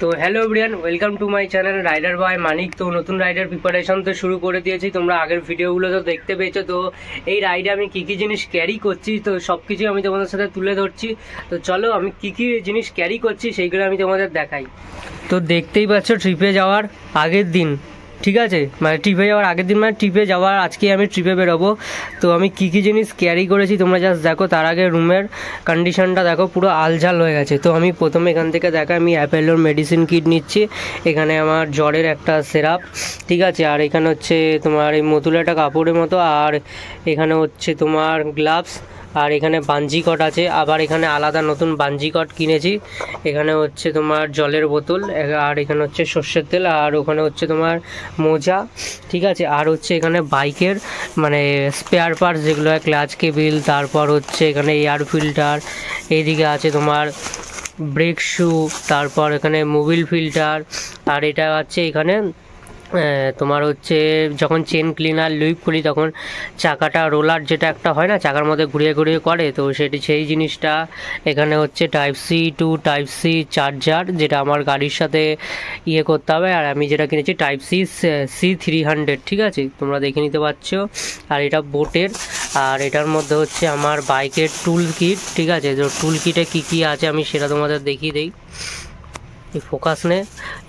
তো hello everyone, welcome to my channel rider by Manik. তো নতুন রাইডার প্রিপারেশন তো শুরু করে দিয়েছি, তোমরা আগের ভিডিওগুলো তো দেখতে পেয়েছো। তো এই রাইডে আমি কী কী জিনিস ক্যারি করছি তো সব কিছুই আমি তোমাদের সাথে তুলে ধরছি। তো চলো আমি কী কী জিনিস ক্যারি করছি সেইগুলো আমি তোমাদের দেখাই। তো দেখতেই পাচ্ছ ট্রিপে যাওয়ার আগের দিন, ঠিক আছে, মানে ট্রিপে যাওয়ার আগের দিন, মানে ট্রিপে যাওয়ার আজকে আমি ট্রিপে বেরোবো। তো আমি কী কী জিনিস ক্যারি করেছি তোমরা জাস্ট দেখো। তার আগে রুমের কন্ডিশনটা দেখো, পুরো আলঝাল হয়ে গেছে। তো আমি প্রথমে এখান থেকে দেখো, আমি অ্যাপেলোর মেডিসিন কিট নিচ্ছি। এখানে আমার জ্বরের একটা সিরাপ, ঠিক আছে, আর এখানে হচ্ছে তোমার এই মতুল একটা কাপড়ের মতো, আর এখানে হচ্ছে তোমার গ্লাভস, আর এখানে বাঞ্জি কট আছে। আবার এখানে আলাদা নতুন বাঞ্জি কট কিনেছি। এখানে হচ্ছে তোমার জলের বোতল, আর এখানে হচ্ছে সর্ষের তেল, আর ওখানে হচ্ছে তোমার মোজা, ঠিক আছে। আর হচ্ছে এখানে বাইকের মানে স্পেয়ার পার্টস যেগুলো হয়, ক্লাচ কেবিল, তারপর হচ্ছে এখানে এয়ার ফিল্টার, এইদিকে আছে তোমার ব্রেক শু, তারপর এখানে মোবিল ফিল্টার, আর এটা আছে এখানে তোমার হচ্ছে যখন চেন ক্লিনার লুইপ খুলি তখন চাকাটা রোলার যেটা একটা হয় না, চাকার মধ্যে ঘুরিয়ে ঘুরিয়ে করে, তো সেই জিনিসটা। এখানে হচ্ছে type C to type C charger, যেটা আমার গাড়ির সাথে ইয়ে করতে হবে। আর আমি যেটা কিনেছি টাইপ C300, ঠিক আছে, তোমরা দেখে নিতে পারছো। আর এটা বোটের, আর এটার মধ্যে হচ্ছে আমার বাইকের টুল কিট, ঠিক আছে। তো টুল কিটে কী কী আছে আমি সেটা তোমাদের দেখিয়ে দিই। ফোকাস নে,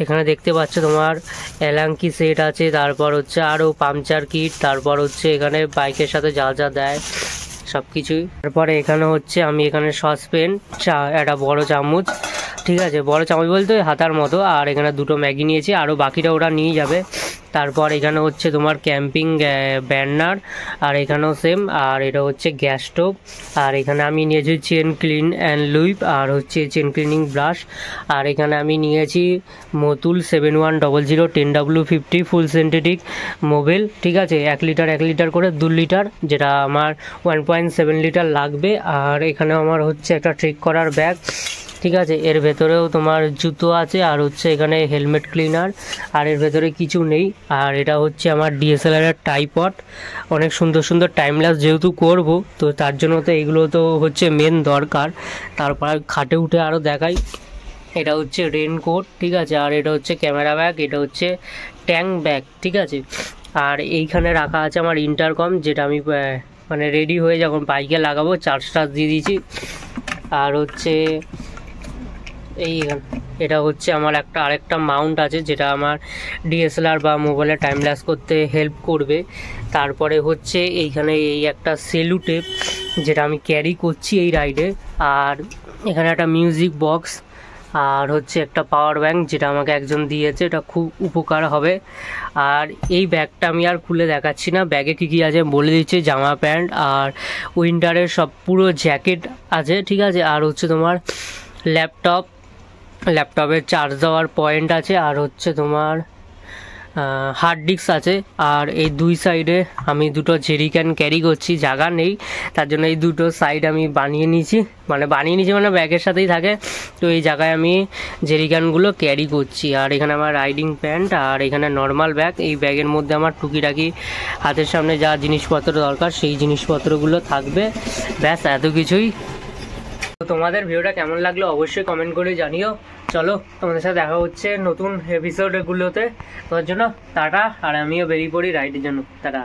এখানে দেখতে পাচ্ছ তোমার অ্যালাঙ্কি সেট আছে, তারপর হচ্ছে আরও পাংচার কিট, তারপর হচ্ছে এখানে বাইকের সাথে যা যা দেয় সব কিছুই। তারপরে এখানে হচ্ছে আমি এখানে সসপেন, একটা বড় চামচ, ঠিক আছে, বড় চামচ বলতে হাতার মতো, আর এখানে দুটো ম্যাগি নিয়েছি, আরও বাকিটা ওরা নিয়ে যাবে। তারপর এখানে হচ্ছে তোমার ক্যাম্পিং ব্যানার, আর এখানেও সেম, আর এটা হচ্ছে গ্যাস স্টোভ। আর এখানে আমি নিয়েছি চেন ক্লিন অ্যান্ড লুইপ, আর হচ্ছে চেন ক্লিনিং ব্রাশ। আর এখানে আমি নিয়েছি মতুল 7100 10W50 ফুল সিনথেটিক মোবিল, ঠিক আছে, 1 লিটার করে 2 লিটার, যেটা আমার 1.7 লিটার লাগবে। আর এখানে আমার হচ্ছে একটা ট্রেক করার ব্যাগ, ঠিক আছে, এর ভেতরেও তোমার জুতো আছে, আর হচ্ছে এখানে হেলমেট ক্লিনার, আর এর ভেতরে কিছু নেই। আর এটা হচ্ছে আমার DSLR-এর ট্রাইপড, অনেক সুন্দর সুন্দর টাইমল্যাপস যেহেতু করব, তো তার জন্য তো এগুলো তো হচ্ছে মেন দরকার। তারপর খাটে উঠে আরও দেখাই, এটা হচ্ছে রেনকোট, ঠিক আছে, আর এটা হচ্ছে ক্যামেরা ব্যাগ, এটা হচ্ছে ট্যাঙ্ক ব্যাগ, ঠিক আছে। আর এইখানে রাখা আছে আমার ইন্টারকম, যেটা আমি মানে রেডি হয়ে যখন বাইকে লাগাবো চার্জ দিয়ে দিয়েছি। আর হচ্ছে এটা হচ্ছে আমার আরেকটা মাউন্ট আছে, যেটা আমার DSLR বা মোবাইলে টাইম ল্যাপস করতে হেল্প করবে। তারপরে হচ্ছে এইখানে এই একটা সেলু টেপ, যেটা আমি ক্যারি করছি এই রাইডে। আর এখানে একটা মিউজিক বক্স, আর হচ্ছে একটা পাওয়ার ব্যাঙ্ক, যেটা আমাকে একজন দিয়েছে, এটা খুব উপকার হবে। আর এই ব্যাগটা আমি আর খুলে দেখাচ্ছি না, ব্যাগে কী কী আছে বলে দিচ্ছি। জামা প্যান্ট, আর উইন্টারের সব পুরো জ্যাকেট আছে, ঠিক আছে। আর হচ্ছে তোমার ল্যাপটপের চার্জ দেওয়ার পয়েন্ট আছে, আর হচ্ছে তোমার হার্ড ডিস্ক আছে। আর এই দুই সাইডে আমি দুটো জেরিক্যান ক্যারি করছি, জায়গা নেই, তার জন্য এই দুটো সাইড আমি বানিয়ে নিয়েছি মানে ব্যাগের সাথেই থাকে। তো এই জায়গায় আমি জেরিক্যানগুলো ক্যারি করছি। আর এখানে আমার রাইডিং প্যান্ট, আর এখানে নর্মাল ব্যাগ। এই ব্যাগের মধ্যে আমার টুকিটাকি হাতের সামনে যা জিনিসপত্র দরকার সেই জিনিসপত্রগুলো থাকবে, ব্যাস এত কিছুই। তো তোমাদের ভিডিওটা কেমন লাগলো অবশ্যই কমেন্ট করে জানিও। চলো তোমাদের সাথে দেখা হচ্ছে নতুন এপিসোডগুলোতে, তোমার জন্য টাটা। আর আমিও বেরিয়ে পড়ি রাইডের জন্য, টাটা।